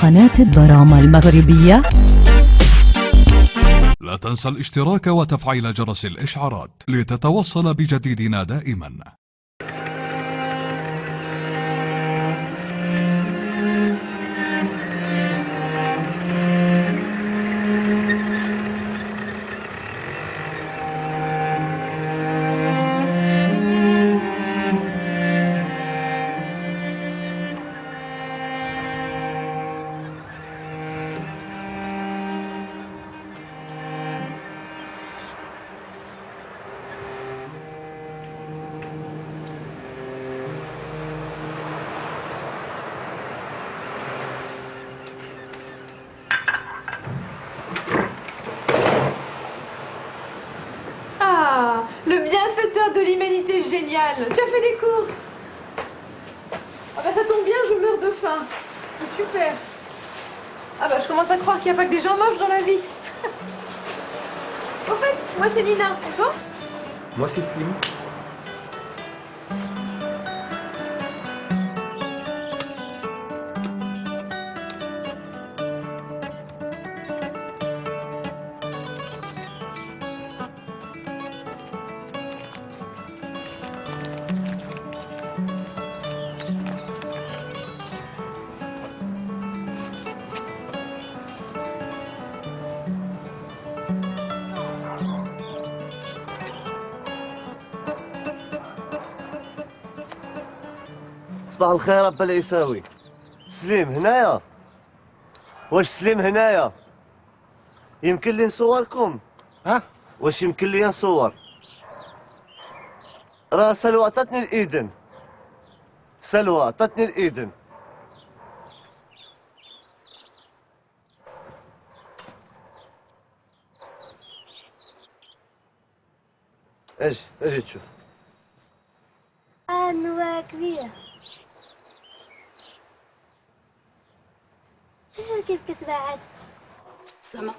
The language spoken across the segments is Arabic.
قناة الدراما المغربية. لا تنسى الاشتراك وتفعيل جرس الإشعارات لتتوصل بجديدنا دائما. Le bienfaiteur de l'humanité génial. Tu as fait des courses. Ah bah ça tombe bien, je meurs de faim. C'est super. Ah bah je commence à croire qu'il n'y a pas que des gens moches dans la vie. Au fait, moi c'est Nina. Et toi? Moi c'est Slim. صباح الخير ابا العيساوي. سليم هنايا؟ واش سليم هنايا؟ يمكن لي نصوركم؟ ها؟ واش يمكن لي نصور؟ راه سلوى عطاتني الاذن. سلوى عطاتني الاذن. اجي تشوف. النواة كبيرة. شوف كيف كتبعد. سلامة.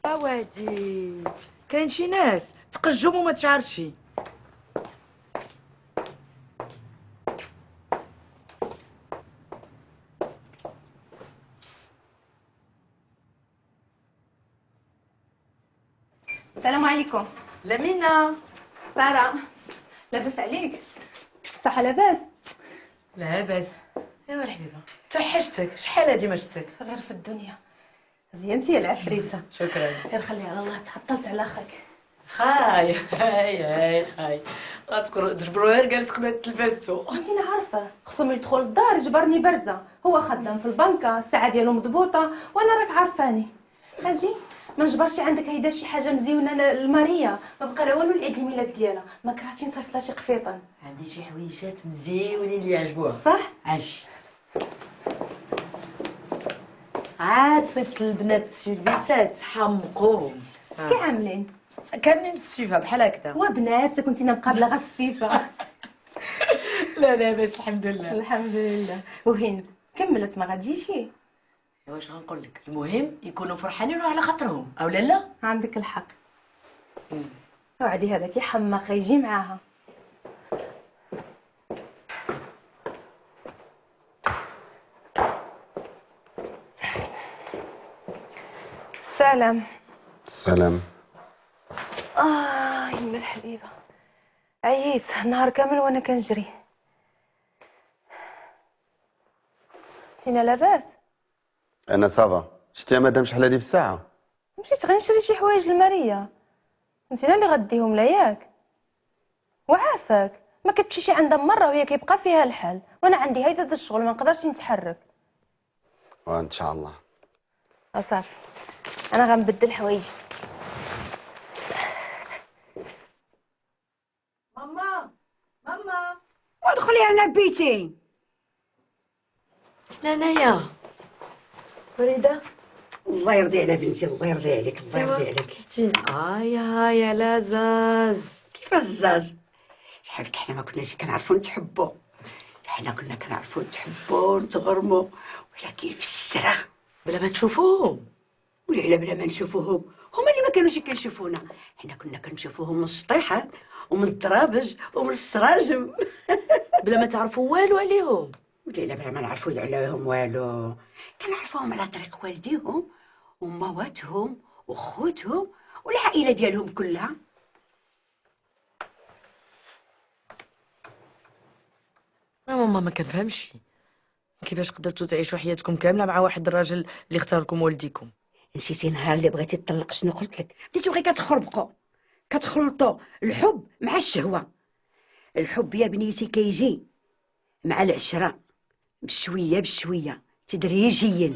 وادي كاين شي ناس تقجم وما تعرفش. السلام عليكم. لمينا. سارة. لاباس عليك؟ صحة لاباس؟ لاباس. ايوا الحبيبه توحشتك، شحال هادي ما شفتك؟ غير في الدنيا. زينتي يا العفريتة. شكرا. غير خلي على الله، تعطلت على اخك. هاي تجبروا غير جالس قبل تلفازتو. انتي عارفه خصهم يدخل الدار يجبرني برزه، هو خدام في البنكه، الساعه ديالو مضبوطه وانا راك عارفاني. اجي ما نجبرش عندك هيدا شي حاجه مزيونه لماريا، ما بقى لا والو لعيد الميلاد ديالها، ما كرهتش نصيفط لها شي قفيطن. عندي شي حويجات مزيونين اللي يعجبوها. صح؟ عاش. عاد صيفط البنات شي لبسات حمقوهم. كي عاملين؟ كاملين مسفيفه بحال هكذا. وبنات كنتينا مقابله غا السفيفه. لا لاباس الحمد لله. الحمد لله. وهند كملت ما غتجيشي؟ واش غنقول لك، المهم يكونوا فرحانين وعلى خاطرهم او لا. عندك الحق. وعدي هذاك يحمق يجي معاها. السلام. السلام. يما الحبيبه عييت نهار كامل وانا كنجري. انتينا لاباس؟ انا صافا. شتي يا مدام شحال هادي في الساعه؟ مشيت غنشري شي حوايج لماريا. انتينا اللي غديهم لا ياك؟ وعافاك ما كتمشيش عندها مره وهي كيبقى فيها الحال، وانا عندي هيدا الشغل ما نقدرش نتحرك. وان شاء الله. صافي انا غنبدل حوايجي. ماما ودخلي على بيتي. انايا وليده. الله يرضي على بنتي، الله يرضي عليك، الله يرضي عليك. يا لازاز. كيفاش الزاز؟ شحال حنا ما كناش كنعرفوا نتحبوا، حنا كنا كنعرفوا نتحبوا ونتغرموا، ولكن في السرا بلا ما تشوفوهم. ولا بلا ما نشوفوهم، هما اللي ما كانوش كيشوفونا، حنا كنا كنشوفوهم من السطيحات ومن الدرابج ومن السراجم. بلا ما تعرفوا والو عليهم. وليلى بلا ما نعرفوا عليهم والو، كنعرفوهم على طريق والديهم ومواتهم وخوتهم والعائله ديالهم كلها. ماما ما كنفهمش كيفاش قدرتوا تعيشوا حياتكم كامله مع واحد الراجل اللي اختار لكم والديكم. نسيتي نهار اللي بغيتي تطلق شنو قلت لك؟ بديتو غير كتخربقوا كتخلطوا الحب مع الشهوه. الحب يا بنيتي كيجي مع العشره بشويه بشويه تدريجيا.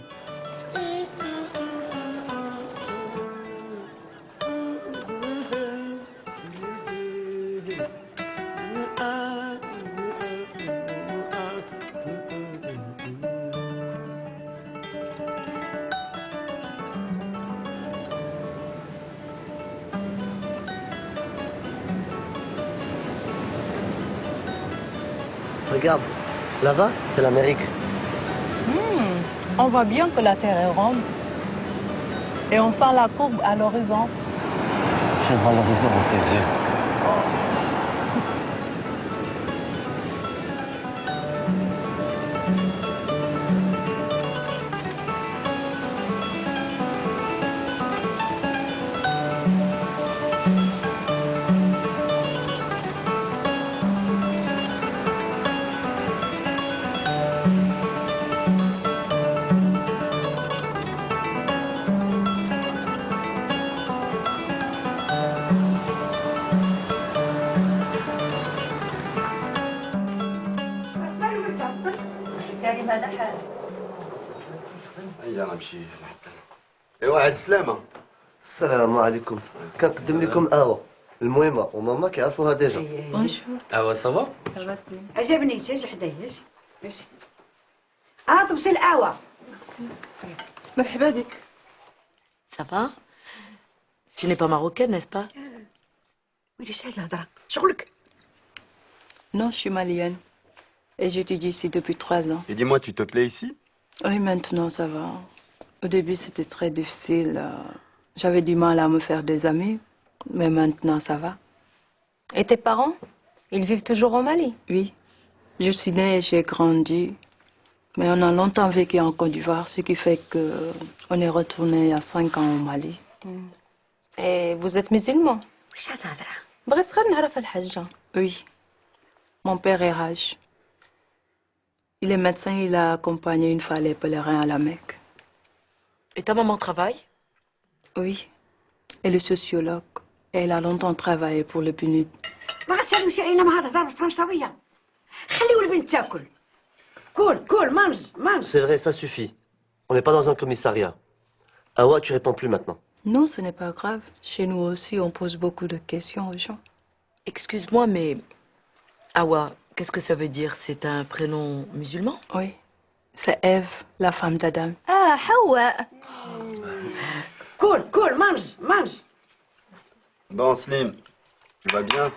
Regarde, là-bas, c'est l'Amérique. On voit bien que la Terre est ronde. Et on sent la courbe à l'horizon. Je vois l'horizon dans tes yeux. هيا نمشي لحتى ايوا على السلامة. السلام عليكم. كنقدم لكم قهوة المهمة وماما كيعرفوها ديجا. قهوة صافا؟ اجي بنيتي اجي حدايا اجي. طبسي القهوه. مرحبا بك. Ça va? Tu n'es pas marocaine, n'est-ce pas? وليش هاد الهضره؟ شغلك؟ Non, je suis malienne. Et j'étudie ici depuis 3 ans. Et dis-moi, tu te plais ici? Oui, maintenant ça va. Au début, c'était très difficile. J'avais du mal à me faire des amis. Mais maintenant, ça va. Et tes parents? Ils vivent toujours au Mali? Oui. Je suis née et j'ai grandi. Mais on a longtemps vécu en Côte d'Ivoire, ce qui fait qu'on est retourné il y a 5 ans au Mali. Et vous êtes musulman? واش هاد الهضره؟ بغيت غير نعرف الحاجة. Oui. Mon père est Raj. Il est médecin, il a accompagné une fois les pèlerins à la Mecque. Et ta maman travaille? Oui. Elle est sociologue. Et elle a longtemps travaillé pour le PNUD. ما غسالو شي عينا مع هاد الهضره الفرنساويه. خليو البنت تاكل. كول mange. C'est vrai, ça suffit. On n'est pas dans un commissariat. Awa, tu réponds plus maintenant. Non, ce n'est pas grave. Chez nous aussi, on pose beaucoup de questions aux gens. Excuse-moi, mais Awa, qu'est-ce que ça veut dire? C'est un prénom musulman? Oui. C'est Ève, la femme d'Adam. Ah, Hawa. كول mange. Bon, Slim, tu vas bien?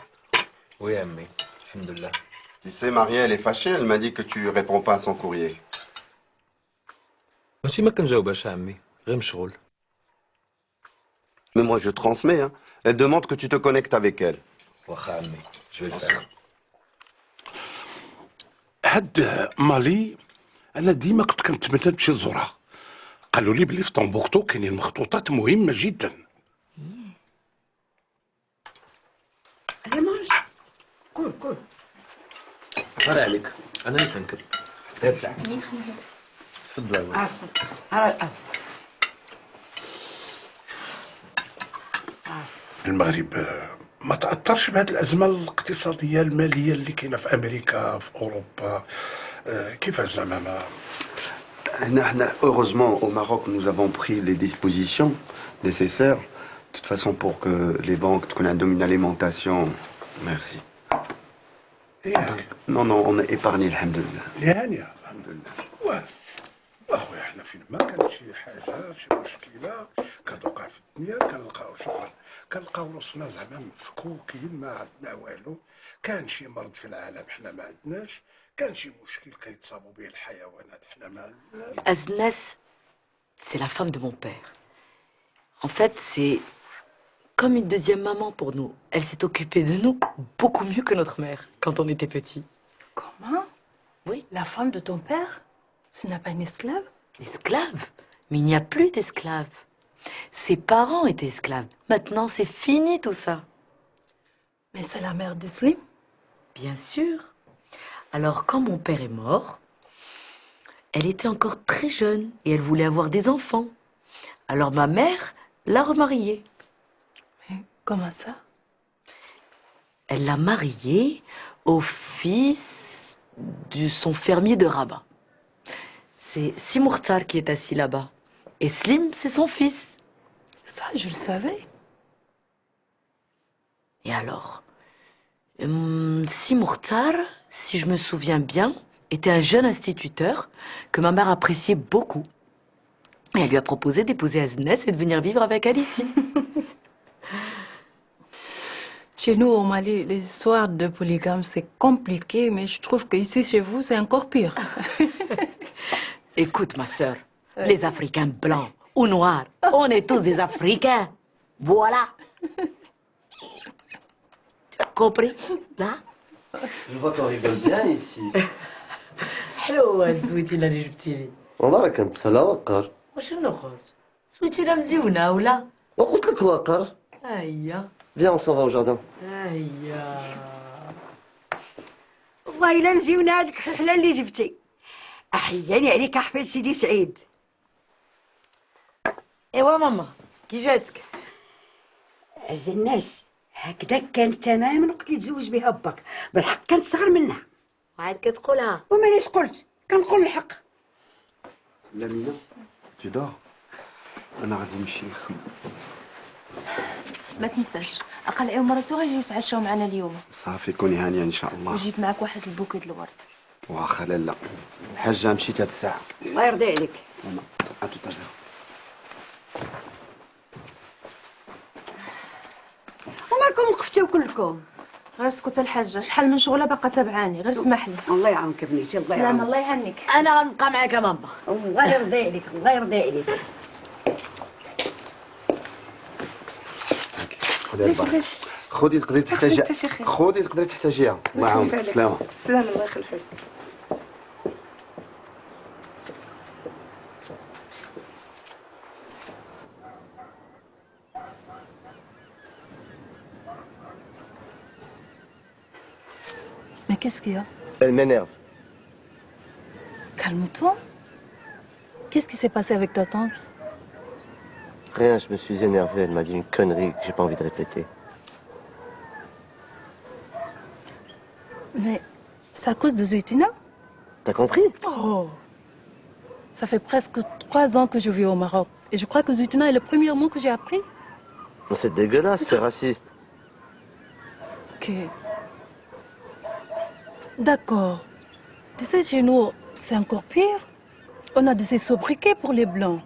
Oui, Ammi. Alhamdulillah. Tu sais, Maria, elle est fâchée, elle m'a dit que tu réponds pas à son courrier. ماشي ما كنجاوبهاش عمي، غير مشغول. Mais moi, je transmets, hein. Elle demande que tu te connectes avec elle. واخا عمي، je vais le faire. هاد مالي انا ديما كنت كنتمنى نمشي نزورها. قالوا لي بلي في طنبوكتو كاينين مخطوطات مهمه جدا. allez mange. كول. غير عليك، انا اللي تنكب. دير تحت. تفضل عاود. المغرب ما تاثرش بهذه الازمه الاقتصاديه الماليه اللي كاينه في امريكا في اوروبا. كيفاش زعما ما Heureusement, au Maroc, nous avons pris les dispositions nécessaires. De toute façon, pour que les banques qu'on domine l'alimentation. Merci. Non, on a épargné, alhamdoulilah. يعني alhamdulillah. واخويا حنا فين ما كانت شي حاجه شي مشكله كتوقع في الدنيا كنلقاو شغل كنلقاو راسنا زعما مفكوكين ما عندنا والو. كان شي مرض في العالم حنا ما عندناش. كان شي مشكل كيتصابوا به الحيوانات حنا ما عندناش. Aznès, c'est la femme de mon père. En fait, c'est comme une deuxième maman pour nous. Elle s'est occupée de nous beaucoup mieux que notre mère quand on était petits. Comment? Oui. La femme de ton père, ce n'est pas une esclave? Esclave? Mais il n'y a plus d'esclaves. Ses parents étaient esclaves. Maintenant, c'est fini tout ça. Mais c'est la mère de Slim? Bien sûr. Alors, quand mon père est mort, elle était encore très jeune et elle voulait avoir des enfants. Alors ma mère l'a remariée. Mais comment ça? Elle l'a mariée au fils de son fermier de Rabat. C'est Simourtar qui est assis là-bas. Et Slim, c'est son fils. Ça, je le savais. Et alors, Simourtar, si je me souviens bien, était un jeune instituteur que ma mère appréciait beaucoup. Et elle lui a proposé d'épouser Aznès et de venir vivre avec elle ici. Chez nous, au Mali, les histoires de polygame, c'est compliqué, mais je trouve qu'ici, chez vous, c'est encore pire. Écoute, ma sœur, les Africains blancs ou noirs, on est tous des Africains. Voilà. Tu as compris, là? Je vois qu'on rigole bien ici. حلوة زويتي اللي جبتي لي. والله راك مبسلة وقر. وشنو قلت؟ زويتي لها مزيونة ولا؟ وقلت لك وقر. هيا. Viens, on s'en va au jardin. هيا. والله إلا مزيونة هذيك الحلة اللي جبتي. أحياني عليك أحفاد سيدي سعيد. ايوا ماما كي جاتك؟ عز الناس هكذا كانت تماما وقت اللي تزوج بها باك، بالحق كانت صغر منها. عاد كتقولها. ومالاش قلت؟ كنقول الحق. لمينة tu dors أنا غادي نمشي نخدم. ما تنساش اقل يوم مرة غيجيو يتعشاو معنا اليوم. صافي كوني هانية إن شاء الله. وجيب معك واحد البوكي د الورد. واخا لالا الحاجة مشيت هاد الساعة. الله يرضي عليك. ماما أتو ترجع. ومالكم وقفتوا كلكم؟ غير اسكت الحاجة، شحال من شغلة باقا تابعاني، غير اسمح لي. الله يعاونك بنيتي، الله سلام، يعاونك. الله يهنيك. انا غنبقى معاك يا ماما. الله يرضي عليك، الله يرضي عليك. خذي البركة. خذي تقدري تحتاجيها. خذي تقدري تحتاجيها. الله يعاونك. سلامة. سلام، الله يخلفك. Mais qu'est-ce qu'il y a? Elle m'énerve. Calme-toi. Qu'est-ce qui s'est passé avec ta tante? Rien, je me suis énervé. Elle m'a dit une connerie que j'ai pas envie de répéter. Mais c'est à cause de Zeytina? T'as compris? Oh. Ça fait presque 3 ans que je vis au Maroc. Et je crois que Zeytina est le premier mot que j'ai appris. Mais c'est dégueulasse, c'est raciste. Ok. D'accord. Tu sais, chez nous, c'est encore pire. On a des sobriquets pour les Blancs.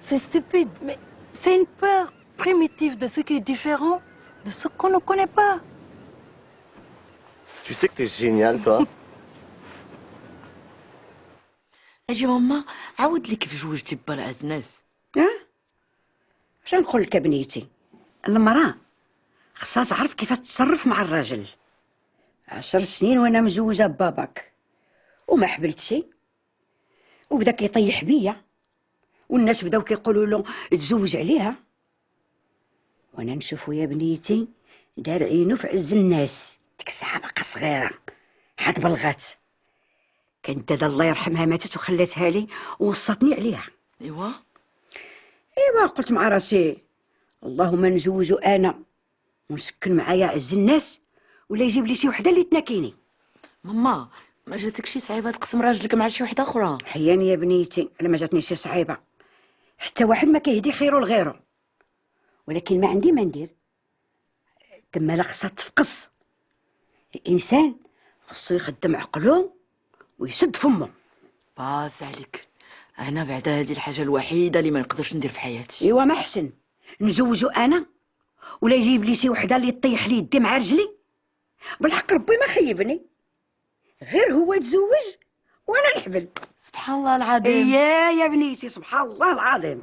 C'est stupide, mais c'est une peur primitive de ce qui est différent, de ce qu'on ne connaît pas. Tu sais que t'es génial, toi. اجي ماما عاود لي كيف جوجتي با العزناس. اش نقول لك بنيتي؟ المراه خصها تعرف كيف تتصرف مع الراجل. 10 سنين وانا مزوجه بباباك وما حبلتش، وبدا كيطيح بيا، والناس بداو كيقولوا له تزوج عليها، وانا نشوفو يا بنيتي دار عينو في عز الناس. ديك الساعه باقا صغيره حد بلغات، كانت دادا الله يرحمها ماتت وخلاتها لي ووصتني عليها. ايوا قلت مع راسي اللهم نزوجو انا ونسكن معايا عز الناس، ولا يجيب لي شي وحده اللي تناكيني. ماما ما جاتك شي صعيبه تقسم راجلك مع شي وحده اخرى؟ حياني يا بنيتي، انا ما جاتني شي صعيبه، حتى واحد ما كيهدي خيرو لغيرو، ولكن ما عندي ما ندير. تما لا خصها تفقص. الانسان خصو يخدم عقلو ويسد فمه. باس عليك، انا بعد هذه الحاجه الوحيده اللي ما نقدرش ندير في حياتي. ايوا ما حسن نزوجو انا ولا يجيب لي شي وحده اللي تطيح لي يدي مع رجلي. بالحق ربي ما خيبني، غير هو تزوج وانا نحبل. سبحان الله العظيم. اييه يا بنيتي، سبحان الله العظيم.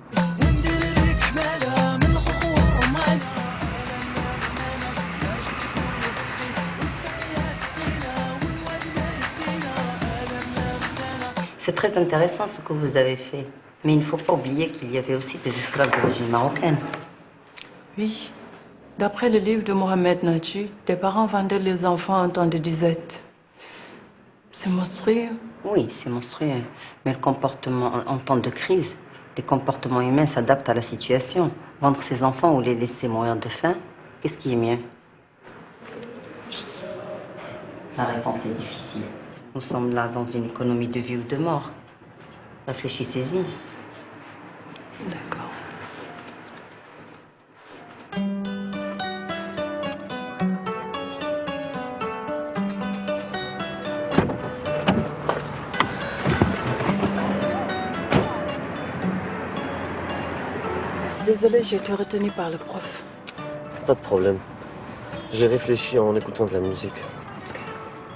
C'est très intéressant ce que vous avez fait. Mais il ne faut pas oublier qu'il y avait aussi des esclaves d'origine marocaine. Oui. D'après le livre de Mohamed Nadji, des parents vendaient les enfants en temps de disette. C'est monstrueux. Oui, c'est monstrueux. Mais le comportement, en temps de crise, les comportements humains s'adaptent à la situation. Vendre ses enfants ou les laisser mourir de faim, qu'est-ce qui est mieux? La réponse est difficile. Nous sommes là dans une économie de vie ou de mort. Réfléchissez-y. D'accord. Désolée, j'ai été retenue par le prof. Pas de problème. J'ai réfléchi en écoutant de la musique.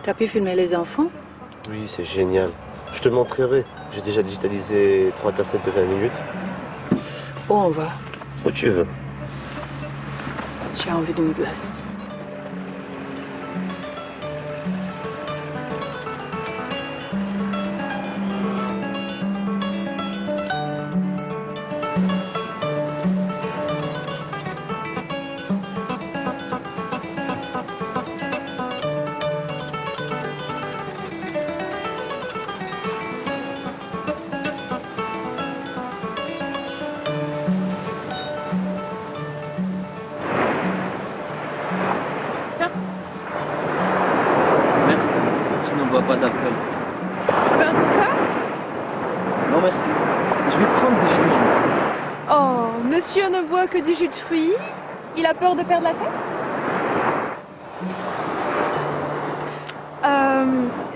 T'as pu filmer les enfants? Oui, c'est génial. Je te le montrerai. J'ai déjà digitalisé 3 cassettes de 20 minutes. Où on va? Où tu veux. J'ai envie d'une glace. Merci, je ne bois pas d'alcool. Tu veux un coca? Non merci, je vais prendre du jus de mangue. Oh, monsieur ne boit que du jus de fruits. Il a peur de perdre la tête?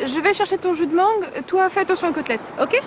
Je vais chercher ton jus de mangue. Toi, fais attention aux côtelettes, ok?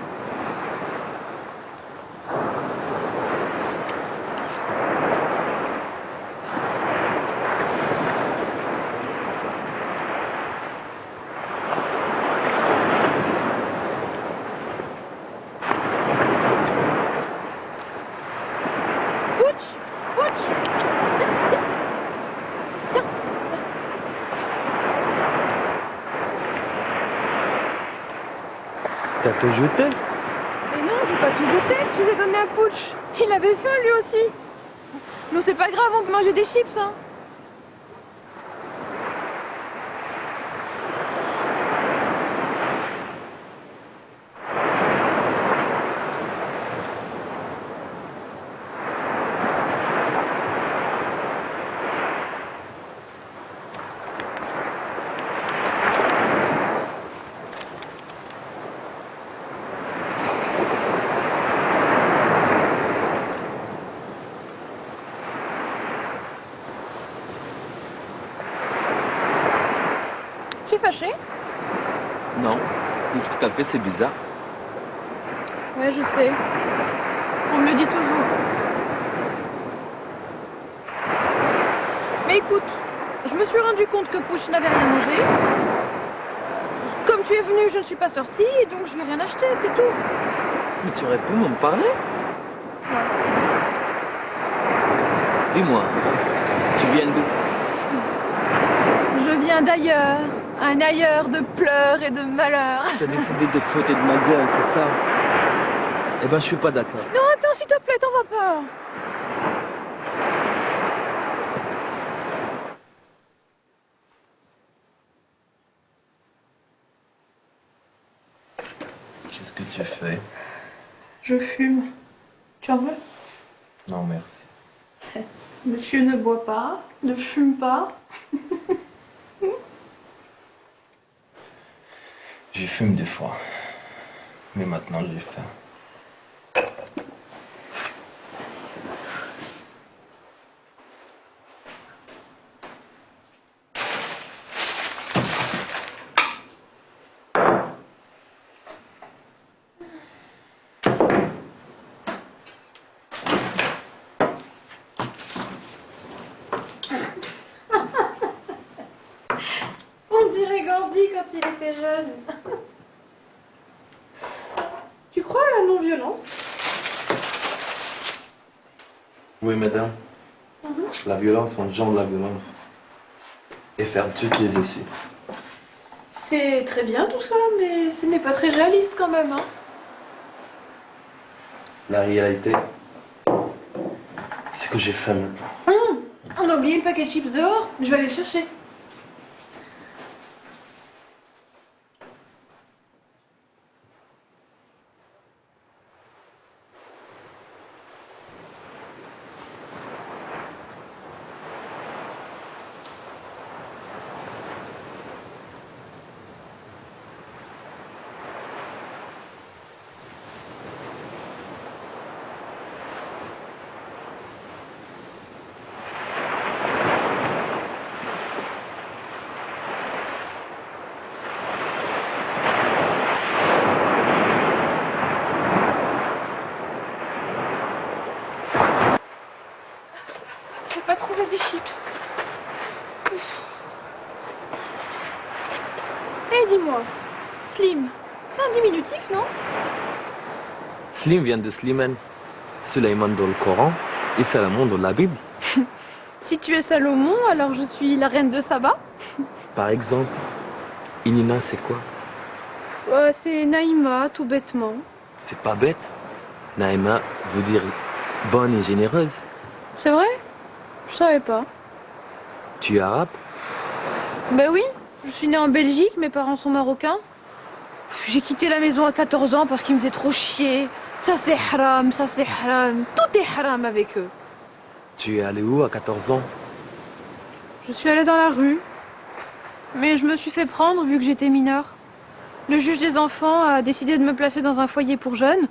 T'as tout jeté? Mais non, j'ai pas tout jeté, je lui ai donné un Pooch. Il avait faim lui aussi. Non, c'est pas grave, on peut manger des chips, hein. Tu es fâché? Non, mais ce que t'as fait c'est bizarre. Ouais, je sais. On me le dit toujours. Mais écoute, je me suis rendu compte que Pouch n'avait rien mangé. Comme tu es venu, je ne suis pas sortie, et donc je vais rien acheter, c'est tout. Mais tu aurais pu m'en parler? Dis-moi, tu viens d'où? Je viens d'ailleurs, un ailleurs de pleurs et de malheur. T'as décidé de foutre de ma gueule, c'est ça? Eh ben, je suis pas d'accord. Non, attends, s'il te plaît, t'en vas pas. Qu'est-ce que tu fais? Je fume. Tu en veux? Non, merci. Monsieur ne boit pas, ne fume pas. J'y fume des fois. Mais maintenant, j'ai faim. On dirait Gordy quand il était jeune. Tu crois à la non-violence? Oui, madame. La violence engendre la violence. Et faire toutes les issues. C'est très bien tout ça, mais ce n'est pas très réaliste quand même, hein. La réalité, c'est que j'ai faim maintenant. On a oublié le paquet de chips dehors. Je vais aller le chercher. Pas trouvé des chips. Eh, dis-moi, Slim, c'est un diminutif, non? Slim vient de Slimane. Sulayman dans le Coran et Salomon dans la Bible. Si tu es Salomon, alors je suis la reine de Saba. Par exemple, Inina, c'est quoi? C'est Naïma, tout bêtement. C'est pas bête. Naïma veut dire bonne et généreuse. C'est vrai? Je savais pas. Tu es arabe? Ben oui, je suis née en Belgique, mes parents sont marocains. J'ai quitté la maison à 14 ans parce qu'ils me faisaient trop chier. Ça c'est haram, ça c'est haram. Tout est haram avec eux. Tu es allé où à 14 ans? Je suis allée dans la rue. Mais je me suis fait prendre vu que j'étais mineure. Le juge des enfants a décidé de me placer dans un foyer pour jeunes.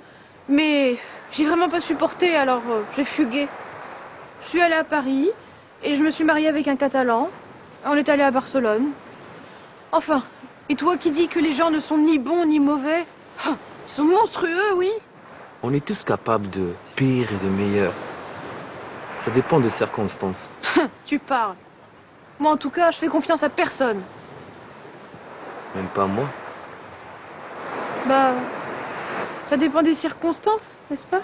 Mais j'ai vraiment pas supporté, alors j'ai fugué. Je suis allée à Paris et je me suis mariée avec un Catalan. On est allé à Barcelone. Enfin, et toi qui dis que les gens ne sont ni bons ni mauvais, ils sont monstrueux, oui. On est tous capables de pire et de meilleur. Ça dépend des circonstances. Tu parles. Moi, en tout cas, je fais confiance à personne. Même pas moi. Bah, ça dépend des circonstances, n'est-ce pas?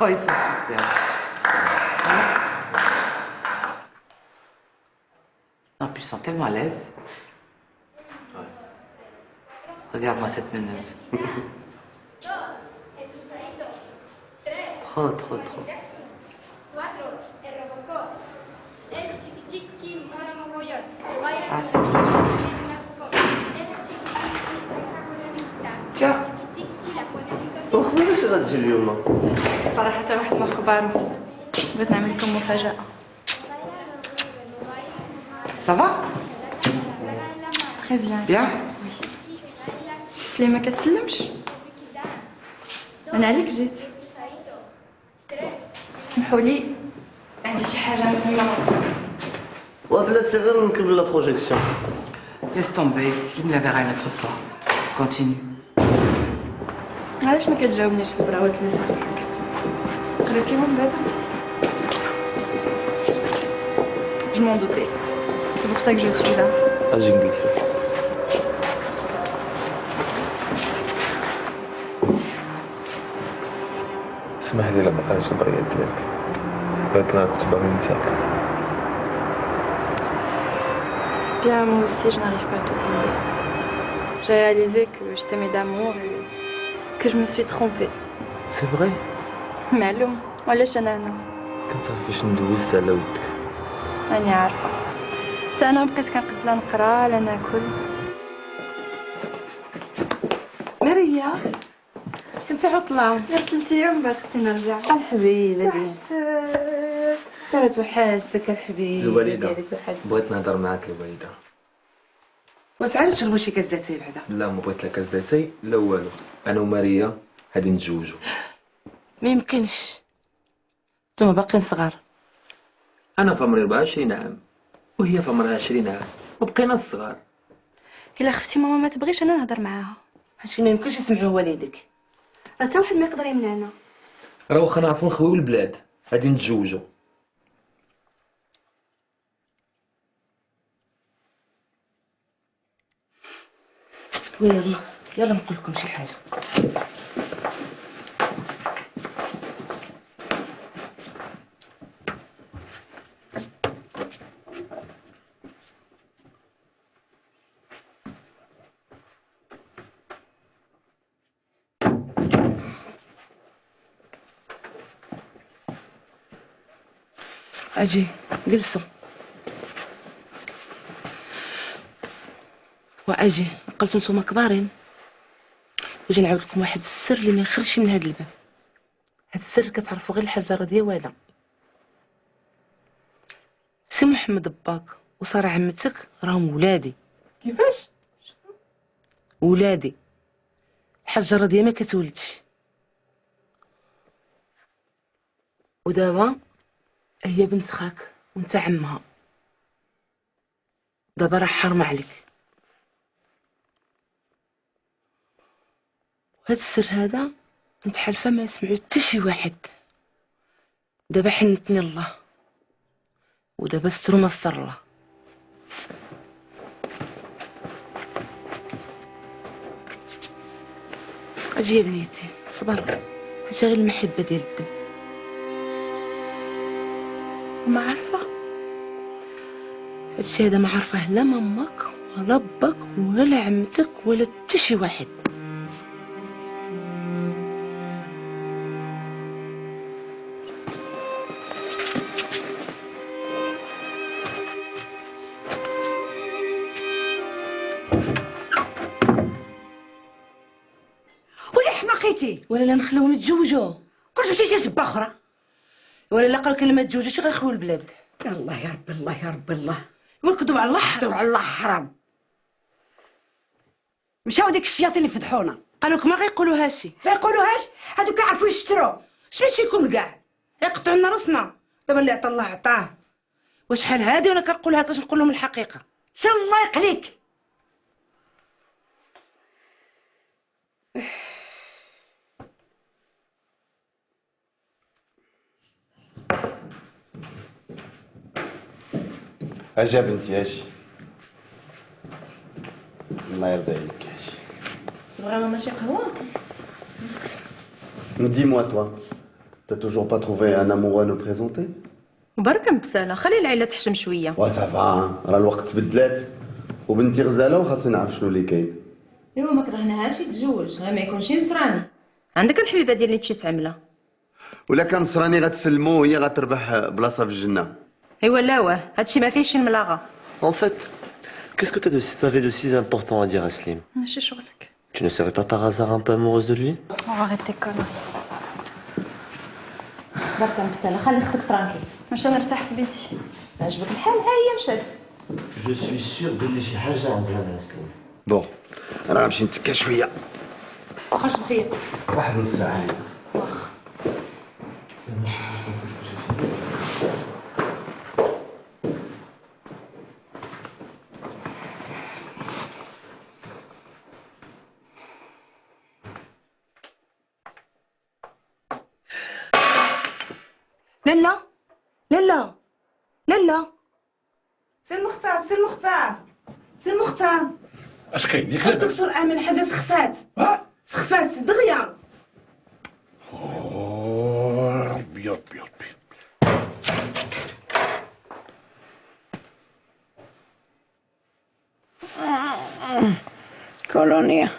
Oh, ils sont super. En plus, ils sont tellement à l'aise. Regarde-moi cette meneuse. Trop, trop, trop. Ah, c'est Tiens. وخبرني باش غتجي اليوم. صراحة واحد ما خبارو بغيت نعمل لكم مفاجأة. Ça va? Très bien. Bien? سليم ما كتسلمش؟ أنا عليك جيت. سمحوا لي عندي شي حاجة مهمة. وبلاتي غير نكمل لا بروجيكسيون. Laisse tomber, Slim la verra une autre fois. Continue. علاش ما كتجاوبنيش البراوات اللي صيفط لك؟ قريتيهم بعدا؟ Je m'en doutais. C'est pour ça que je suis là. اجي نجلسوا. اسمح لي لما بقاش نبغي يديك. بغيت انا كنت باغي ننساك. Bien, moi aussi, je n'arrive pas à t'oublier. J'ai réalisé que je t'aimais d'amour et que je me suis trompée. C'est vrai. معلوم ولاش انا كنصافيش ندوز على ودك. راني عارفة. حتى انا بقيت كنقد لا نقرا لا ناكل. ماريا كنت عطلة غير 3 أيام بعد خصني نرجع. الحبيبة توحشتك. ترى توحشتك الحبيبة. الوالدة بغيت نهضر معاك الوالدة. وتعالوا تشربوا شي كاس داتاي بعدا. لا ما بغيت لا كاس داتاي لا والو. انا وماريا غادي نتزوجوا. ما يمكنش نتوما باقيين صغار. انا في عمري 24 عام وهي في عمرها 20 عام وبقينا الصغار. الا خفتي ماما ما تبغيش انا نهضر معاها. هادشي ما يمكنش يسمعوه والدك. راه حتى واحد ما يقدر يمنعنا. راه واخا نعرفو نخويو البلاد غادي نتزوجوا. ويلا يلا نقول لكم شي حاجه. اجي جلسوا واجي قلت نتوما كبارين وجي نعاود لكم واحد السر اللي ما يخرجش من هذا الباب. هاد السر كتعرفوا غير الحاجه راضيه ولا سي محمد باك وساره عمتك راهم ولادي. كيفاش؟ ولادي. الحاجه راضيه ما كتولدش ودابا هي بنت خاك وانت عمها. دابا راه حرام عليك. هاد السر هذا كنت حالفه ما يسمعو حتى شي واحد. دابا حنتني الله ودابا سترو ما ستر الله. اجي يا بنيتي صبر، حاجه غير المحبه ديال الدم. ما عارفه هادشي هذا، ما عارفه لا ماماك ولا باك ولا عمتك ولا حتى شي واحد. ولا حماقيتي ولا لا نخليهم يتزوجوا. كون جبتي شي سبه اخرى ولا لا قالوا كلمه تزوجوا غيخويو البلاد. الله يا رب الله يا رب الله. ونكذب على الله حرام. كذب على الله حرام. مشاو ديك الشياطين اللي فضحونا. قالوا لك ما غيقولوا هادشي. ما يقولوهاش، هادو كيعرفوا يشتروا. اش باش يكون كاع يقطعوا لنا راسنا. دابا اللي عطا الله عطاه. وشحال هادي وانا كنقولها لك باش نقول لهم الحقيقه. شاء الله يقليك. اجي يا بنتي اجي. الله يرضى عليك اجي. تبغي ماشي قهوه؟ Dis-moi toi, t'as toujours pas trouvé un amoureux à nous présenter? برك مبساله، خلي العيله تحشم شويه. وا صافا راه الوقت تبدلات وبنتي غزاله وخاصني نعرف شنو اللي كاين. ايوا ما كرهناهاش يتزوج، غير ما يكونش نصراني. عندك الحبيبه ديال اللي مشيت عامله. ولا كان نصراني غتسلمو وهي غتربح بلاصه في الجنه. ايوا لا واه، هادشي ما فيهش الملاغه. En fait, qu'est-ce que t'avais de si important à dire à Slim? ماشي شغلك. Tu ne serais pas par hasard un peu amoureuse de lui? arrête tes conneries. برك مبساله، خلي اختك ترانكي. باش نرتاح في بيتي. عجبك الحال، ها هي مشات. Je suis sûr بلي شي حاجة عندها مع سليم. بون انا غنمشي نتكا شويه. واخاش نفيق. واحد نص ساعه. واخا. لالا لالا لالا. سي المختار سي المختار سي المختار. اش كاين ياك لاباس؟ الدكتور امل حاجه سخفات. سخفات دغيا. ربي ربي ربي. كولونيا.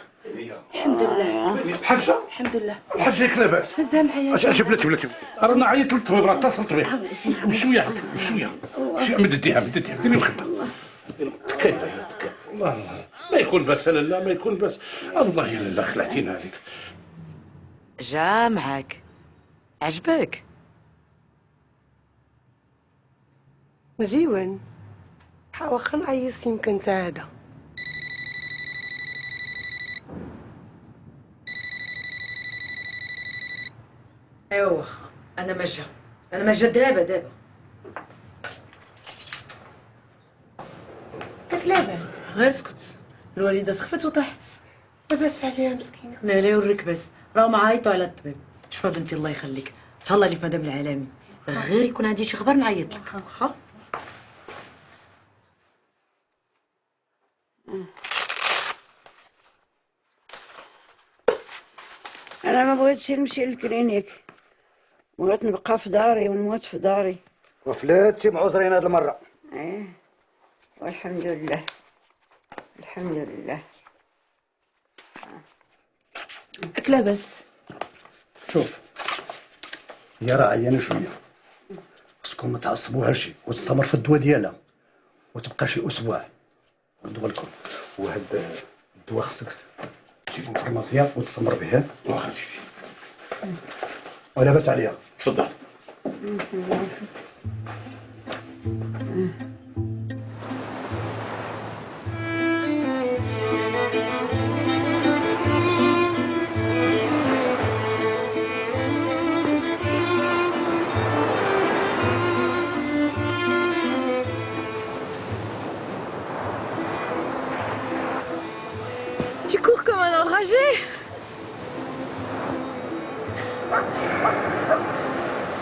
الحمد لله. الحاجه الحمد لله. الحاجه ياك لاباس؟ هزها معايا. اش بلاتي رانا عيطت للطبيب، راه اتصلت به. بشويه بشويه مدديها ديري الخدمه. كاين الله الله ما يكون بس. لا ما يكون بس. الله يا لاله خلعتينا عليك. جا معاك عجبك؟ مزيون. واخا نعيط يمكن تا هذا. ايوا واخا، انا ما جا دابا. كيف لاباس؟ غير اسكت، الوالده سخفت وطاحت. لاباس عليها مسكينه. لا يوريك بس، راهم عيطوا على الطبيب. شوفي بنتي الله يخليك، تهلا لي في مدام العالمي، غير يكون عندي شي خبر نعيط لك. واخا. انا ما بغيتش نمشي للكلينيك، بغيت نبقى في داري ونموت في داري. وفلاتي معذرين هاد المره. ايه والحمد لله الحمد لله. أكلة بس. شوف هي راه عيانه شويه، خصكم ما تعصبوهاش وتستمر في الدواء ديالها وتبقى شي اسبوع. ردوا بالكم، وهاد الدواء خصك تجيبو فرماسيا وتستمر به. واخا سيدي ولا باس عليها. تفضل. Tu cours comme un enragé.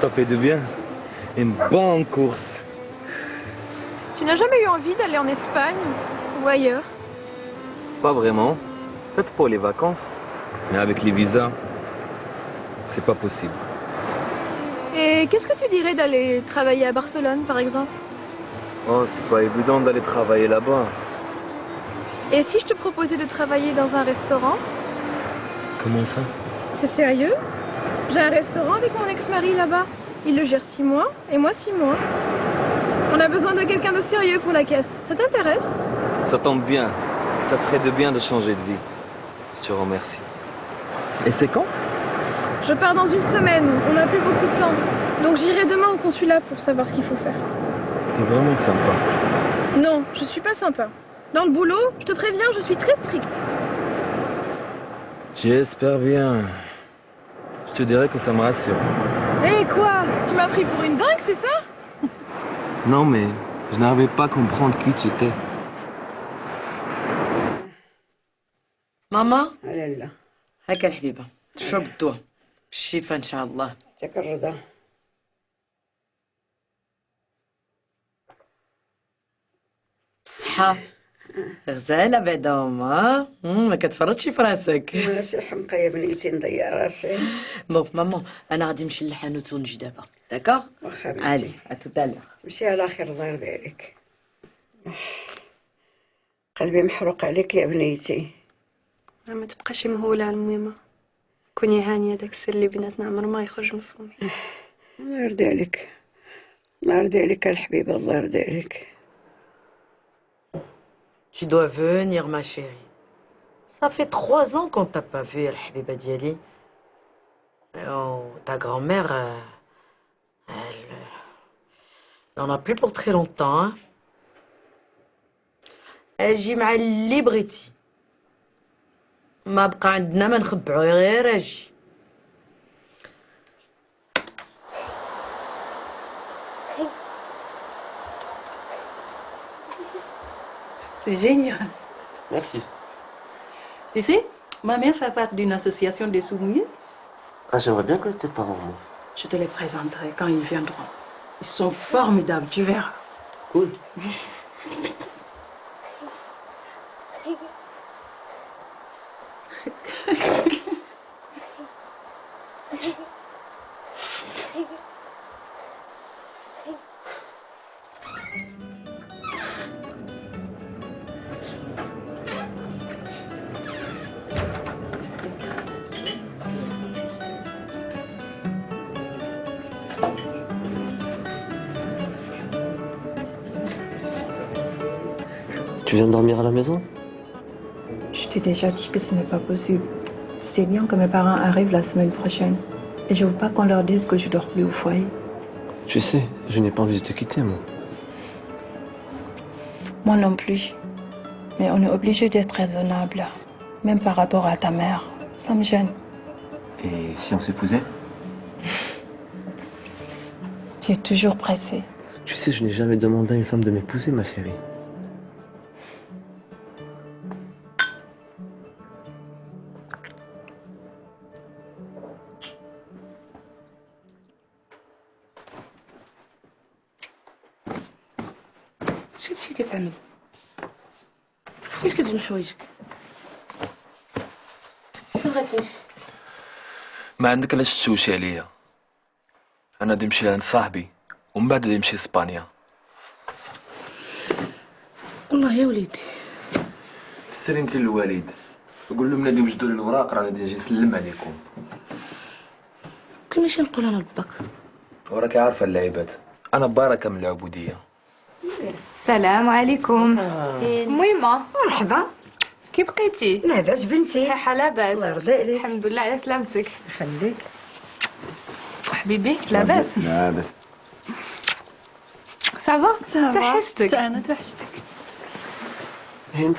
Ça fait du bien. Une bonne course. Tu n'as jamais eu envie d'aller en Espagne ou ailleurs? Pas vraiment. Peut-être pour les vacances. Mais avec les visas, c'est pas possible. Et qu'est-ce que tu dirais d'aller travailler à Barcelone, par exemple? Oh, c'est pas évident d'aller travailler là-bas. Et si je te proposais de travailler dans un restaurant? Comment ça? C'est sérieux? J'ai un restaurant avec mon ex-mari là-bas. Il le gère 6 mois et moi 6 mois. On a besoin de quelqu'un de sérieux pour la caisse. Ça t'intéresse? Ça tombe bien. Ça ferait de bien de changer de vie. Je te remercie. Et c'est quand? Je pars dans 1 semaine. On n'a plus beaucoup de temps. Donc j'irai demain au consulat pour savoir ce qu'il faut faire. T'es vraiment sympa. Non, je suis pas sympa. Dans le boulot, je te préviens, je suis très stricte. J'espère bien. Je te dirais que ça me rassure. Eh quoi? Tu m'as pris pour une dingue, c'est ça? Non, mais je n'arrivais pas à comprendre qui tu étais. ماما لا هكا الحبيبة تشرب الدواء بالشفا إن شاء الله. يعطيك الرضا. بالصحة غزالة بعدا ماما. ما كتفرطش في راسك. ماشي حمقى يا بنيتي نضيع راسي. بون ماما أنا غادي نمشي للحانوت ونجي دابا. داكوغ؟ واخا بنتي. علي أتوتالور. تمشي على خير الله يرضي عليك. قلبي محروق عليك يا بنيتي. ما تبقاش مهولة المهمة. كوني هانية داك السر اللي بيناتنا عمر ما يخرج من فمي. الله يرضي عليك الله يرضي عليك الحبيبة الله يرضي عليك. Tu dois venir ma chérie. Ça fait 3 ans qu'on t'a pas vu الحبيبة ديالي. Ta grand-mère elle n'en a plus pour très longtemps hein. اجي مع اللي بغيتي. ما بقى عندنا ما نخبعو غير اجي. C'est génial. Merci. Tu sais, ma mère fait partie d'une association des sourds-muets. Ah, j'aimerais bien connaître tes parents, moi. Je te les présenterai quand ils viendront. Ils sont formidables, tu verras. Cool. Tu viens de dormir à la maison? Je t'ai déjà dit que ce n'est pas possible. C'est bien que mes parents arrivent la semaine prochaine. Et je veux pas qu'on leur dise que je dors plus au foyer. Tu sais, je n'ai pas envie de te quitter, moi. Moi non plus. Mais on est obligé d'être raisonnable. Même par rapport à ta mère. Ça me gêne. Et si on s'épousait? Tu es toujours pressée. Tu sais, je n'ai jamais demandé à une femme de m'épouser, ma chérie. شو كتعمل؟ كيفاش كتجمع حوايجك؟ فين غتمشي؟ ما عندك علاش تشوشي عليا. انا غادي نمشي لعند صاحبي ومن بعد غادي نمشي لاسبانيا. والله يا وليدي فسري انت للوالد وقول لهم نادي وجدوا لي الوراق راه غادي نجي نسلم عليكم. كيفاش نقول انا لباك؟ وراك عارفه اللعيبات، انا بركه من العبوديه. السلام عليكم. ميمة مرحبا. كي بقيتي؟ لاباس بنتي؟ صحة لاباس. الله يرضي عليك. الحمد لله على سلامتك. يخليك. حبيبي لاباس؟ لاباس. صافا؟ توحشتك. أنا توحشتك. هند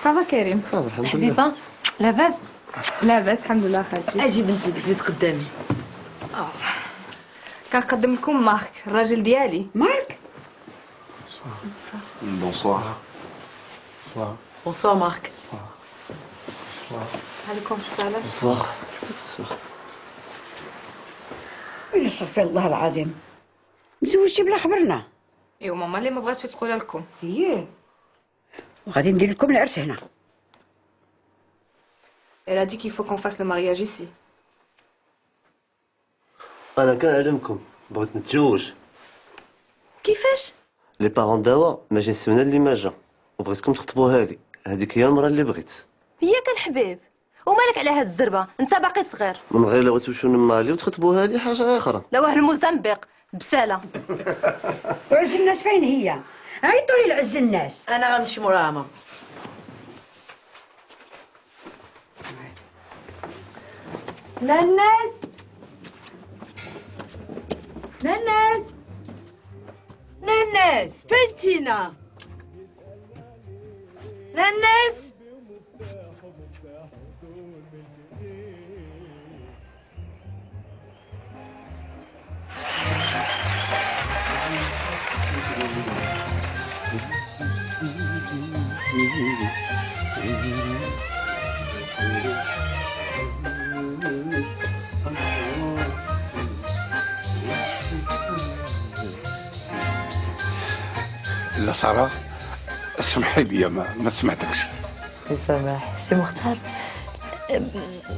صافا كريم؟ صافا الحمد لله. حبيبة لاباس؟ لاباس الحمد لله خالتي. اجي بنتي تجلس قدامي. كنقدم لكم مارك الراجل ديالي. مارك؟ بونسوار. بونسوار مارك. عليكم السلام. بونسوار. ويلي صافي الله العظيم. تزوجتي بلا خبرنا. ايوا ماما اللي ما بغاتش تقولها لكم. اييه. وغادي ندير لكم العرس هنا. Elle a dit qu'il faut qu'on fasse le mariage ici. انا كنعلمكم بغيت نتزوج. كيفاش؟ لي بارون دوا ما جا السمانه اللي ما جا وبغيتكم تخطبوها لي. هذيك هي المراه اللي بغيت. ياك الحبيب ومالك على هاد الزربه؟ انت باقي صغير. من غير لا تمشيو نمالي وتخطبوها لي حاجه اخرى. لا واه الموزمبيق بساله. وعز الناس فين هي؟ عيطوا لي لعز الناس. انا غنمشي موراها ماما. ناناس ناناس ناناس فين تينا؟ ناناس لا سارة اسمحي لي ما سمعتكش. يسامح سي مختار.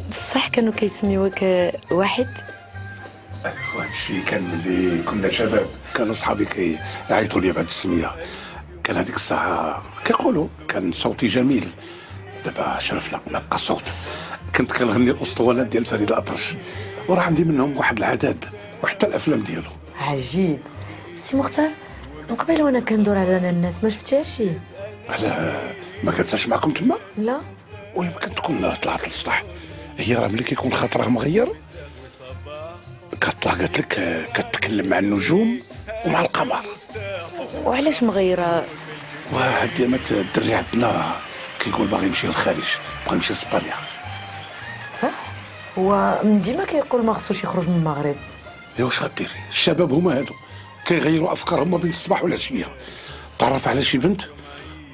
بصح كانوا كيسميوك واحد. وهذا الشيء كان ملي كنا شباب، كانوا صحابي كيعيطوا لي بهذه السميه. كان هذيك الساعه كيقولوا كان صوتي جميل. دابا شرفنا ما بقى صوت. كنت كنغني الاسطوانات ديال فريد الأطرش وراه عندي منهم واحد العدد وحتى الافلام ديالو. عجيب. سي مختار من قبل وانا كندور على الناس ما شفتيهاش. على ما كتساش معكم تما؟ لا ويمكن تكون طلعت للسطح. هي راه ملي كيكون خاطرها مغير كطلع قالت لك كتكلم مع النجوم ومع القمر. وعلاش مغيره؟ واحد ديما الدري عندنا كيقول باغي يمشي للخارج، باغي يمشي لاسبانيا. صح هو من ديما كيقول ما خصوش يخرج من المغرب. ايوا واش غديري؟ الشباب هما هادو كيغيروا افكارهم ما بين الصباح والعشيه. تعرف على شي بنت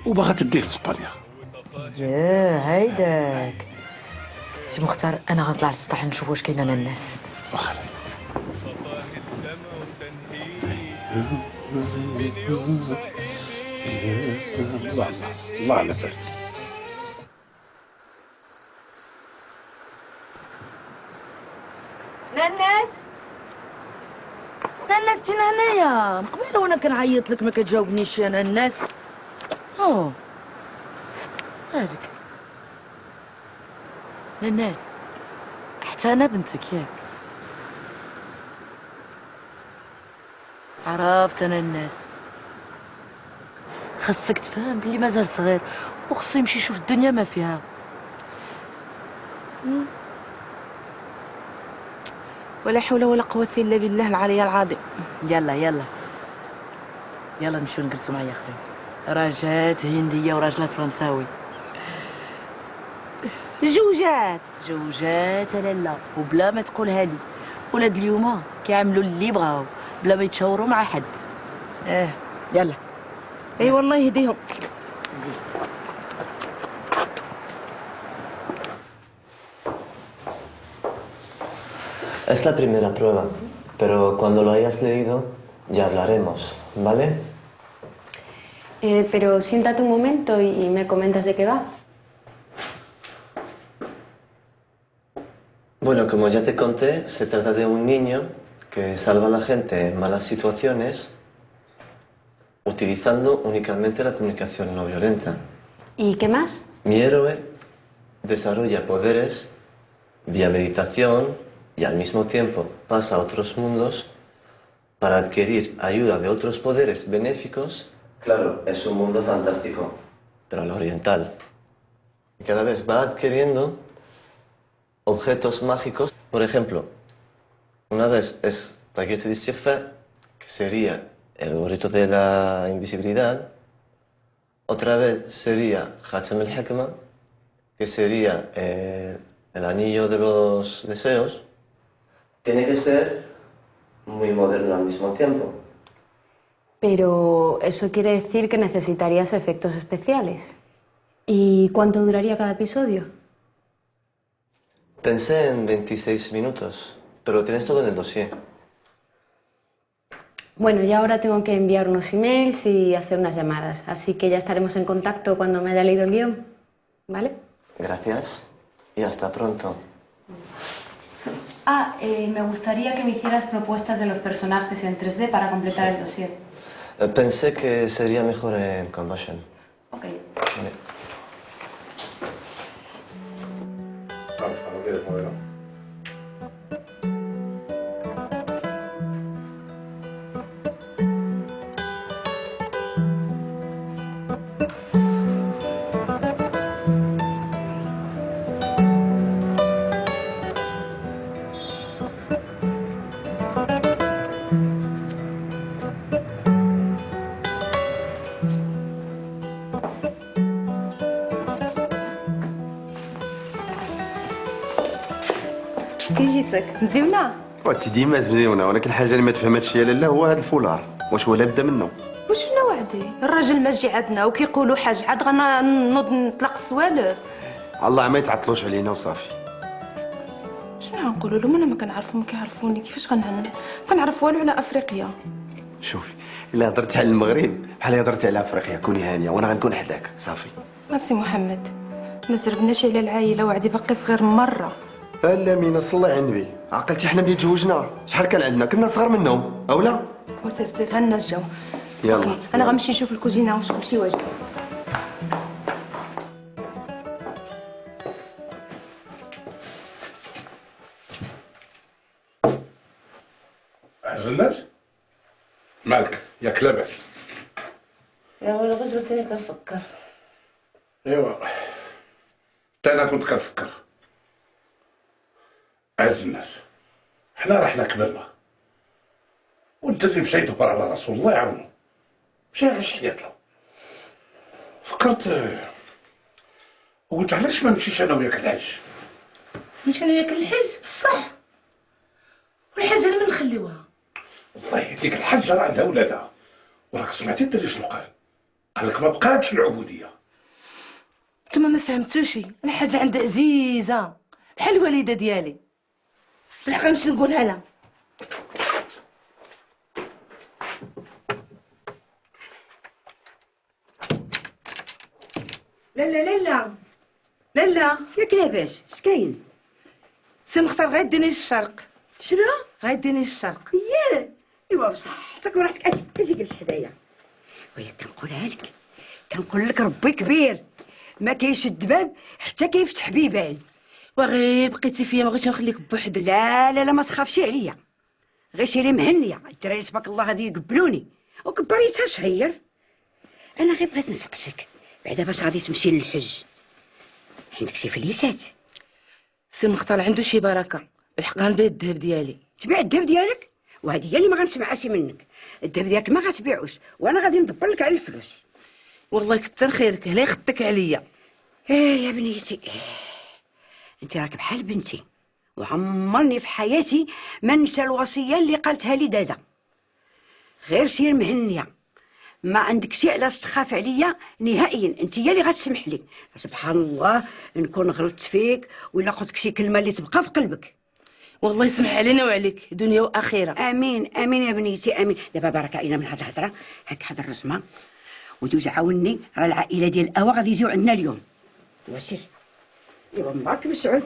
وباغا تديه لاسبانيا. ياه هيداك. سي مختار انا غنطلع للسطح نشوف واش كاين الناس. واخا الله الله على فرد. ناناس ناناس تينا هنايا. من قبيله وانا كنعيط لك ما كتجاوبنيش انا الناس. هذيك ناناس حتى انا بنتك ياك. عرفت انا الناس. خاصك تفهم بلي مازال صغير وخصو يمشي يشوف الدنيا ما فيها. ولا حول ولا قوة إلا بالله العلي العظيم. يلا يلا يلا نمشيو نجلسوا معايا اخويا. راه جات هندية وراجلها فرنساوي. جوجات لالا وبلا ما تقولها لي. ولاد اليوم كيعملوا اللي بغاو بلا ما يتشاوروا مع حد. يلا. اي والله يهديهم. زيد. Es la primera prueba, pero cuando lo hayas leído ya hablaremos, ¿vale? Pero siéntate un momento y me comentas de qué va. Bueno, como ya te conté, se trata de un niño que salva a la gente en malas situaciones utilizando únicamente la comunicación no violenta. ¿Y qué más? Mi héroe desarrolla poderes vía meditación y al mismo tiempo pasa a otros mundos para adquirir ayuda de otros poderes benéficos. Claro, es un mundo fantástico, pero al oriental. Y cada vez va adquiriendo objetos mágicos. Por ejemplo, una vez es Taguet Istighfar, que sería el gorrito de la invisibilidad. Otra vez sería Khatam al-Hikma, que sería el anillo de los deseos. Tiene que ser muy moderno al mismo tiempo. Pero eso quiere decir que necesitarías efectos especiales. ¿Y cuánto duraría cada episodio? Pensé en 26 minutos, pero tienes todo en el dossier. Bueno, ya ahora tengo que enviar unos emails y hacer unas llamadas, así que ya estaremos en contacto cuando me haya leído el guión, ¿vale? Gracias y hasta pronto. Me gustaría que me hicieras propuestas de los personajes en 3D para completar el dossier. Pensé que sería mejor en Combustion. Ok. Vale. Vamos, cuando quieres moverlo. كي جيتك؟ مزيونة؟ وانت ديما زوينه، ولكن الحاجه اللي ما تفهمتش يا لاله هو هذا الفولار، واش هو لابده منه؟ وشنو وعدي؟ الراجل ما جي عندنا وكيقولوا حاج عاد غنوض نطلق السوالف. الله ما يتعطلوش علينا وصافي. شنو غنقولوا لهم؟ انا ما كنعرفهم كيعرفوني، كيفاش ما كنعرف والو على افريقيا. شوفي، الا هضرتي على المغرب بحال هضرتي على افريقيا كوني هانيه وانا غنكون حداك صافي. سي محمد ما زربناش على العائله، وعدي باقي صغير مره. الا مين صلى على النبي، عقلتي حنا ملي تزوجنا شحال كان عندنا؟ كنا صغار منهم اولا؟ وسير سير هالناس جاو. يلا انا غنمشي نشوف الكوزينه ونشغل شي واجب. عز الناس مالك ياك لاباس؟ يا ولد غير جلساني كنفكر. ايوا حتى انا كنت كنفكر. عز الناس حنا رحنا كبرنا والدري مشى يدبر على راسو الله يعاونو، مشى يعيش حياته. فكرت وقلت علاش ما نمشيش انا وياك الحج؟ مشى انا وياك الحج بصح، والحاجه اللي ما نخليوها. والله ديك الحجه راه عندها ولادها، وراك سمعتي الدري شنو قال؟ قال لك ما بقاتش العبوديه. نتوما ما فهمتوش، الحاجه عندها عزيزه بحال الوالده ديالي. بالحق نمشي نقولها لها. لا ياك لاباس اش كاين؟ سي مختار غيديني الشرق. شنو؟ غيديني الشرق. ايوا بصح حتى ورحتك اجي جالس حدايا. ويا كنقولها لك، كنقول لك ربي كبير، ما كاينش الدباب حتى كيفتح بيبان. وغير بقيتي فيا ما بغيتش نخليك بوحدك. لا ما تخافش عليا، غير سيري مهنيه، الدراري تبارك الله غادي يقبلوني وكبريتها شهير. انا غير بغيت نسقسك بعدا فاش غادي تمشي للحج، عندك شي فليسات؟ سي مختار عنده شي بركه، بالحق غنبيع الذهب ديالي. تبيع الذهب ديالك؟ وهذه هي اللي ما غنسمعهاش منك، الذهب ديالك ما غتبيعوش وانا غادي ندبر لك على الفلوس. والله كتر خيرك، لا يخدك عليا. يا بنيتي انت راك بحال بنتي، وعمرني في حياتي ما ننسى الوصيه اللي قالتها لي دادا. غير سير مهنيه، ما عندك شيء على تخاف عليا نهائيا، انت هي اللي غتسمح لي. سبحان الله نكون غلطت فيك ولا قلت لك شي كلمه اللي تبقى في قلبك. والله يسمح علينا وعليك دنيا واخره. امين امين يا بنيتي امين. دابا بارك علينا من هاد الهضره، هاك هاد الرسمه ودوز عاوني، راه العائله ديال اوا غادي يجيو عندنا اليوم. ايوا سير. ايوا مبارك مسعود.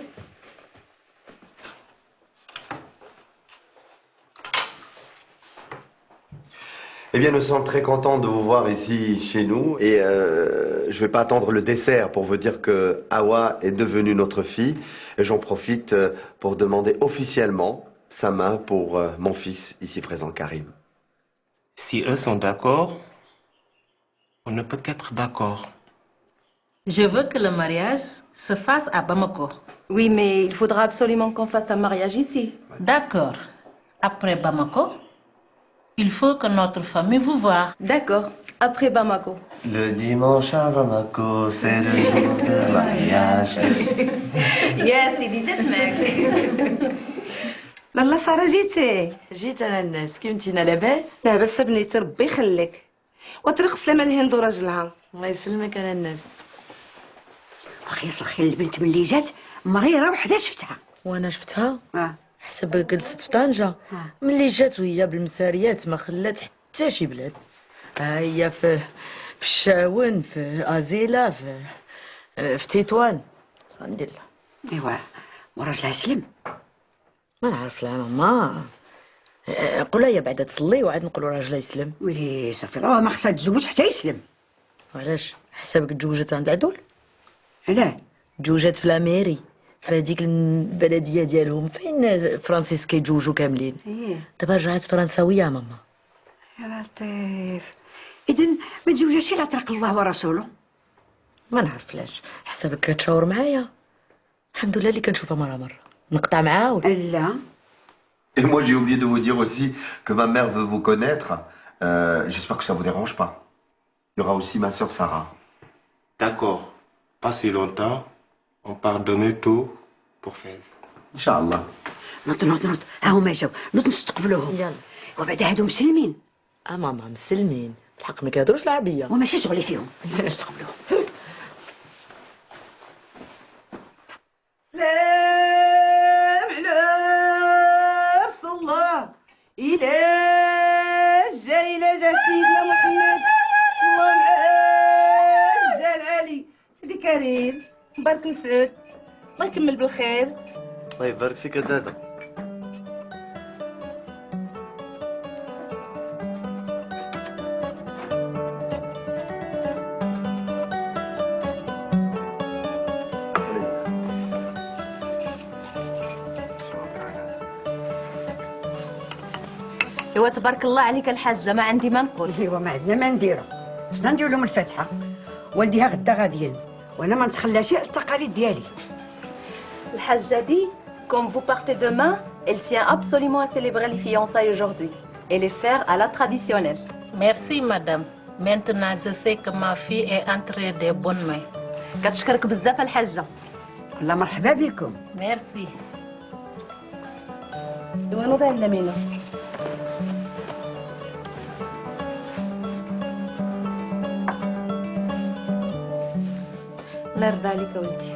Eh bien, nous sommes très contents de vous voir ici chez nous. Et je ne vais pas attendre le dessert pour vous dire que Awa est devenue notre fille. Et j'en profite pour demander officiellement sa main pour mon fils ici présent, Karim. Si eux sont d'accord, on ne peut qu'être d'accord. Je veux que le mariage se fasse à Bamako. Oui, mais il faudra absolument qu'on fasse un mariage ici. D'accord. Après Bamako, il faut que notre famille vous voie. D'accord. Après Bamako. Le dimanche à Bamako, c'est le jour de mariage. يا سيدي جات معك. لالا ساره جيتي. جيت انا الناس كنتينا لاباس؟ لاباس بنيتي ربي يخليك. وطريق سلامه لهند وراجلها. الله يسلمك انا الناس. واخا يصل خير البنت ملي جات مريره وحده شفتها. وانا شفتها؟ حسب جلست في طنجة. ملي جات وهي بالمساريات ما خلات حتى شي بلاد. ها هي في الشاون، في ازيلا، في تطوان. الحمد لله. ايوا وراجلها سلم. ما نعرف لا ماما. نقولها هي بعدا تصلي وعاد نقولوا راجلها يسلم. ويلي صافي راه ما خصها تزوج حتى يسلم. علاش؟ حسابك تزوجت عند العدول؟ علاه؟ تزوجت في لاميري، في هذيك البلديه ديالهم فين فرانسيس كيتزوجوا كاملين. دابا رجعت فرنساويه ماما. يا لطيف. اذا ما تزوجش الا طرق الله ورسوله. ما نعرف علاش. حسابك كتشاور معايا. الحمد لله اللي كنشوفها مره نقطع معاها ولا لا. Et moi, j'ai oublié de vous dire aussi que ma mère veut vous connaître. J'espère que ça vous dérange pas. Il y aura aussi ma sœur Sarah. D'accord. Pas si longtemps. On part demain tôt pour Fès. Inch'Allah. نوض ها هما جاو نوض نستقبلوهم. يلا. وبعدا هادو مسلمين. ماما مسلمين. بالحق ما كيهضروش العربيه. وماشي شغلي فيهم. نستقبلوهم. سلام على رسول الله. إلى جاي إلى جا سيدنا محمد. الله معاه جا العالي. سيدي كريم مبارك مسعود. الله يكمل بالخير. الله يبارك فيك يا دادا. ايوا تبارك الله عليك الحاجه، ما عندي ما نقول. ايوا ما عندنا ما نديرو. شنو ندير لهم الفاتحه؟ والديها غدا غاديين وانا ما نتخلاش على التقاليد ديالي. الحاجه دي comme vous partez demain, elle tient absolument à célébrer les fiançailles aujourd'hui et les faire à la traditionnelle. Merci madame. Maintenant je sais que ma fille est entrée des bonnes mains. كتشكرك بزاف الحاجه. الله مرحبا بكم. Merci. ايوا نوضي على اليمين. الله يرضى عليك ولدي.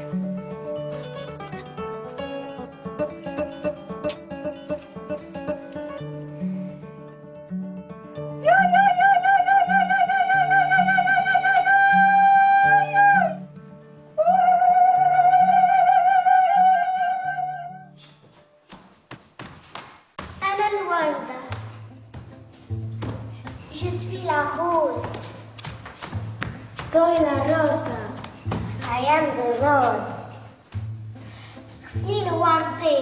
أنا الوردة. Je suis la rose. Soy la rosa. I am the rose. غسلي الورقي.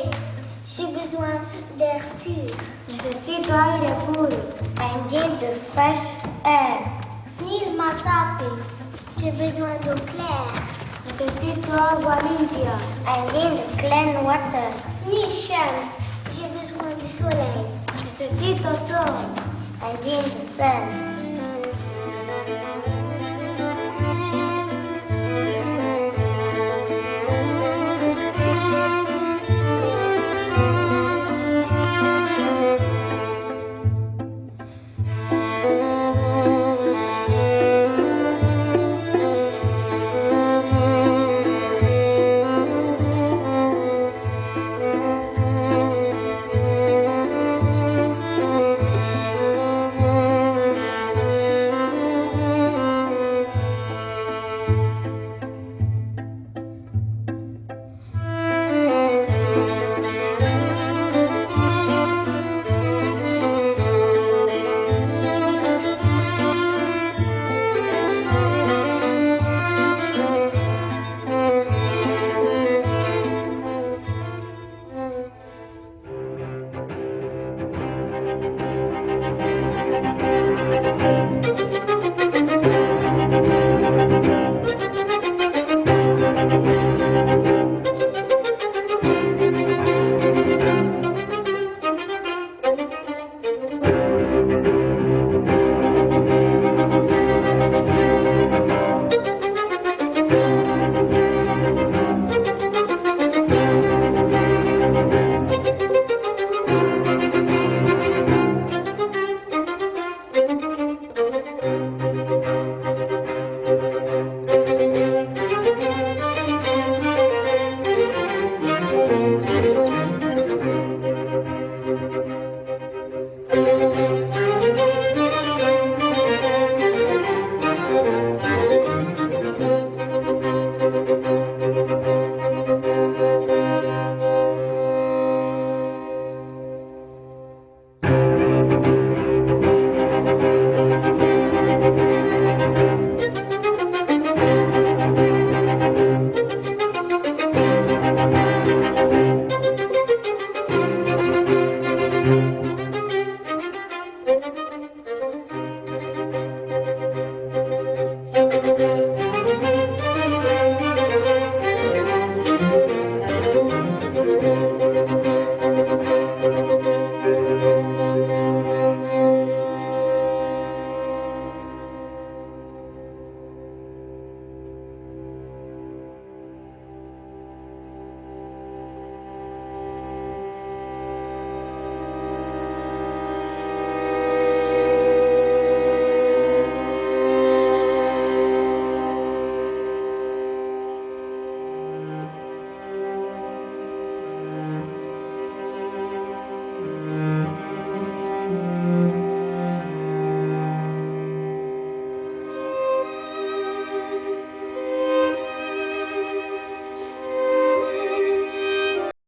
J'ai besoin d'air pur. Necesito aire puro. I need the fresh air. غسلي المصافي. J'ai besoin d'eau claire. Necesito agua limpia. I need clean water. غسلي الشمس. J'ai besoin du soleil. Necesito sol. I need the sun.